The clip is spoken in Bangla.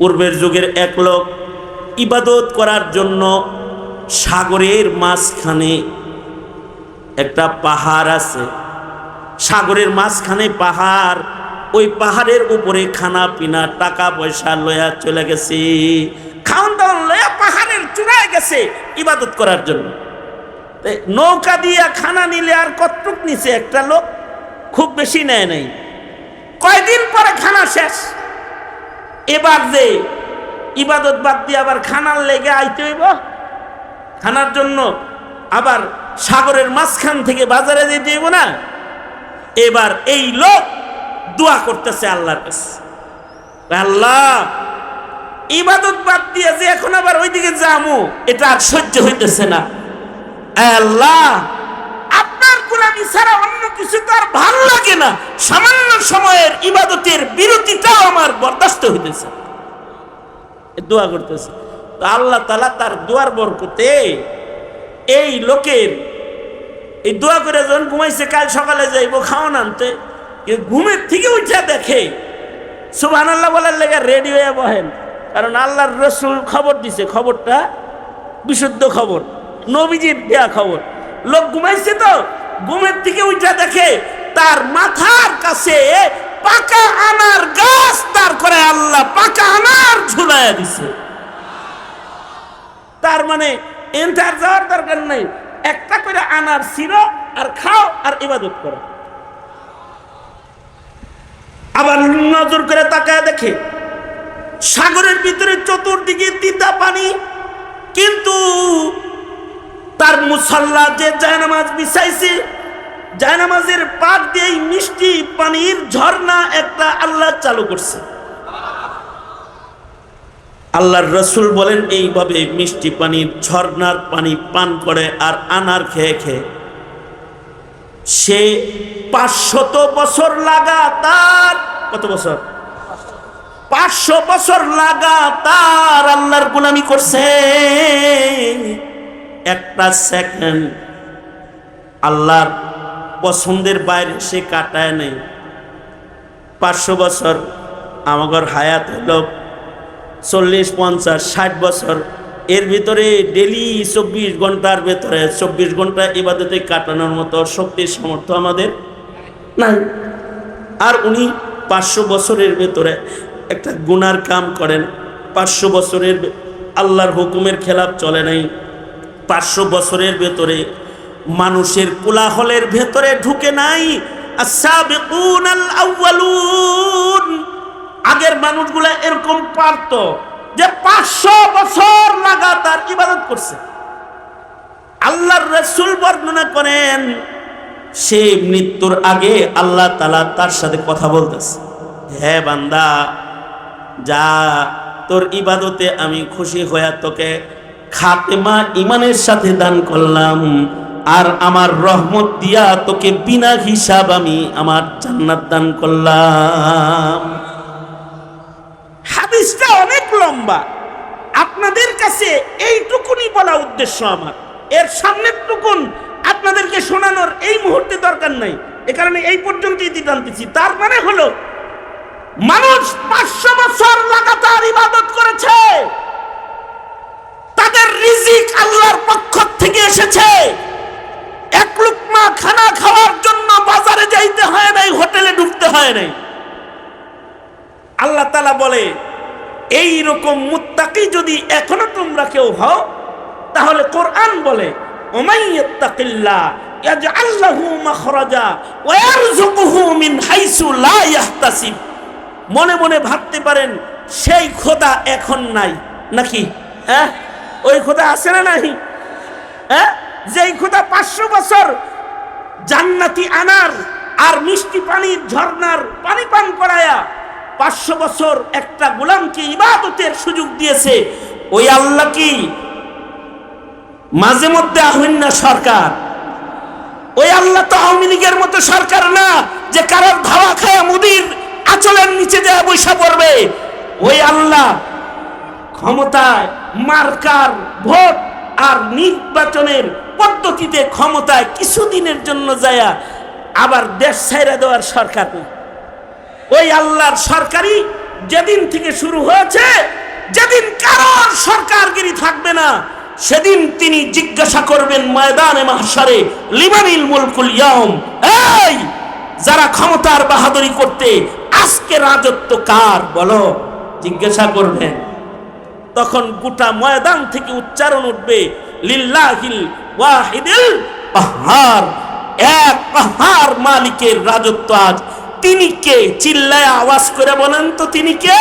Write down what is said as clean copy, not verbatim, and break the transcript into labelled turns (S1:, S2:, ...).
S1: পূর্বের যুগের এক লোক ইবাদত করার জন্য সাগরের মাঝখানে একটা পাহাড় আছে, সাগরের মাঝখানে পাহাড়, ওই পাহাড়ের উপরে খানা পিনা টাকা পয়সা লয়া চলে গেছে, খাওয়ান দাওয়ান লয়া পাহাড়ের চূড়ায় গেছে ইবাদত করার জন্য। নৌকা দিয়া খানা নিলে আর কতটুক নিছে একটা লোক, খুব বেশি নেয় নাই। কয়দিন পরে খানা শেষ, এবার যে ইবাদত বাদ দিয়ে আবার খানার লেগে আইতে হইব, খানার জন্য আবার সাগরের মাঝখান থেকে বাজারে যেতে হইব না। এবার এই লোক দোয়া করতেছে আল্লাহর কাছে, আল্লাহ ইবাদত বাদ দিয়ে যে এখন আবার ওইদিকে যামু, এটা আর সহ্য হইতেছে না। আল্লাহ আপনার গোলামি ছাড়া অন্য কিছু তো আর ভালো লাগে না, সামান্য সময়ের ইবাদতের বিরতিটাও আমার বরদাস্ত হইতেছে। দোয়া করতেছে, তো আল্লাহ তাআলা তার দোয়ার বরকতে এই লোকের এই দোয়া করে যখন ঘুমাইছে, কাল সকালে যাইব খাওয়ান আনতে, ঘুমের থেকে উঠে দেখে সুবহানাল্লাহ বলার লেগে রেডি হয়ে বহেন, কারণ আল্লাহর রাসূল খবর দিছে, খবরটা বিশুদ্ধ খবর, নবীজির দেয়া খবর। লোক ঘুমাইছে, তো ঘুমের থেকে উঠে দেখে তার মাথার কাছে পাকা আনার গাছ, তার করে আল্লাহ পাকা আনার ঝুলাইয়া দিছে। তার মানে এন্টার যাওয়ার দরকার নাই, একটা করে আনার ছিঁড়ো আর খাও আর ইবাদত করো। আবার নজর করে তাকায় দেখে সাগরের ভিতরে চতুর্দিকে তিতা পানি, কিন্তু তার মুসাল্লা যে জায়নামাজ বিছাইছে, জায়নামাজের পাড় দিয়ে মিষ্টি পানির ঝর্ণা একটা আল্লাহ চালু করছে। আল্লাহর রাসূল বলেন, এইভাবে মিষ্টি পানির ঝর্ণার পানি পান করে আর আনার খেয়ে খেয়ে সে 500 বছর লাগাতার, কত বছর? 500 বছর লাগাতার আল্লাহর গোলামি করছে। একটা সেকেন্ড আল্লাহর পছন্দের বাইরে সে কাটায় নেই। 500 বছর আমাদের হায়াত হলো 40, 50, 60 বছর, এর ভিতরে ডেলি 24 ঘন্টার ভেতরে 24 ঘন্টা ইবাদতে কাটানোর মতো শক্তি সামর্থ্য আমাদের নাই। আর উনি 500 বছরের ভেতরে একটা গুনার কাম করেন, 500 বছরের আল্লাহর হুকুমের খেলাফ চলে নাই, 500 বছরের ভেতরে মানুষের কোলাহলের ভেতরে ঢুকে নাই। আস-সাবিকুনাল আউয়ালুন, আগের মানুষগুলা এরকম পারত যে 500 বছর লাগাতার ইবাদত করছে। আল্লাহর রাসূল বর্ণনা করেন, সে মৃত্যুর আগে আল্লাহ তাআলা তার সাথে কথা বলতেছে, হে বান্দা, যা তোর ইবাদতে আমি খুশি হয়ে তোকে খাতেমা ইমানের সাথে দান করলাম, আর আমার রহমত দিয়া তোকে বিনা হিসাব আমি আমার জান্নাত দান করলাম। হাদিসটা অনেক লম্বা, আপনাদের কাছে এইটুকুনি বলা উদ্দেশ্য আমার, এর সামনের টুকুন আপনাদেরকে শোনানোর এই মুহূর্তে দরকার নাই, এ কারণে এই পর্যন্তই দিতে আনতেছি। তার মানে হলো মানুষ 500 বছর লাগাতার ইবাদত করেছে, তাদের রিজিক আল্লাহর পক্ষ থেকে এসেছে, এক লুকমা খানা খাওয়ার জন্য বাজারে যাইতে হয় নাই, হোটেলে ঢুকতে হয় নাই। আল্লাহ তাআলা বলে, এই রকম মুত্তাকি যদি এখনো তোমরা কেউ হও, তাহলে কোরআন বলে, ওমাইয়াত্তাকিল্লাহ ইয়াজআল লাহু মাখরাজা ওয়া ইয়ারযুকুহু মিন হাইসু লা ইয়াহতাসিব। মনে মনে ভাবতে পারেন সেই খোদা এখন নাই নাকি? হ্যাঁ, ওই খোদা আছে না নাই? হ্যাঁ, যেই খোদা 500 বছর জান্নাতি আনার আর মিষ্টি পানির ঝর্ণার পানি পান করায়া 500 বছর একটা গোলামকে ইবাদতের সুযোগ দিয়েছে, ওই আল্লাহ কি মাঝে মধ্যে আহ্বান না সরকার? ওই আল্লাহ তো আওয়ামী লীগের মতো সরকার না যে কারোর ধাওয়া খায়া মুদির আঁচলের নিচে যায় বৈশা পড়বে। ওই আল্লাহ ক্ষমতায় মার্কার ভোট আর নির্বাচনের পদ্ধতিতে ক্ষমতায় কিছুদিনের জন্য যায় আবার দেশ ছাইরা দেওয়ার সরকার না। ওই আল্লাহর সরকারি যেদিন থেকে শুরু হয়েছে, যেদিন কারোর সরকারগিরি থাকবে না, সেদিন তিনি জিজ্ঞাসা করবেন ময়দানে মাহশারে, লিমানিল মুলকুল ইয়াউম, এই যারা ক্ষমতার বাহাদুরি করতে, আজকে রাজত্ব কার বলো, জিজ্ঞাসা করবেন। তখন গোটা ময়দান থেকে উচ্চারণ উঠবে, লিল্লাহিল ওয়াহিদিল কাহ্হার, এক কাহ্হার মালিকের রাজত্ব আজ। তিনি কে? চিল্লায় আওয়াজ করে বলেন তো তিনি কে?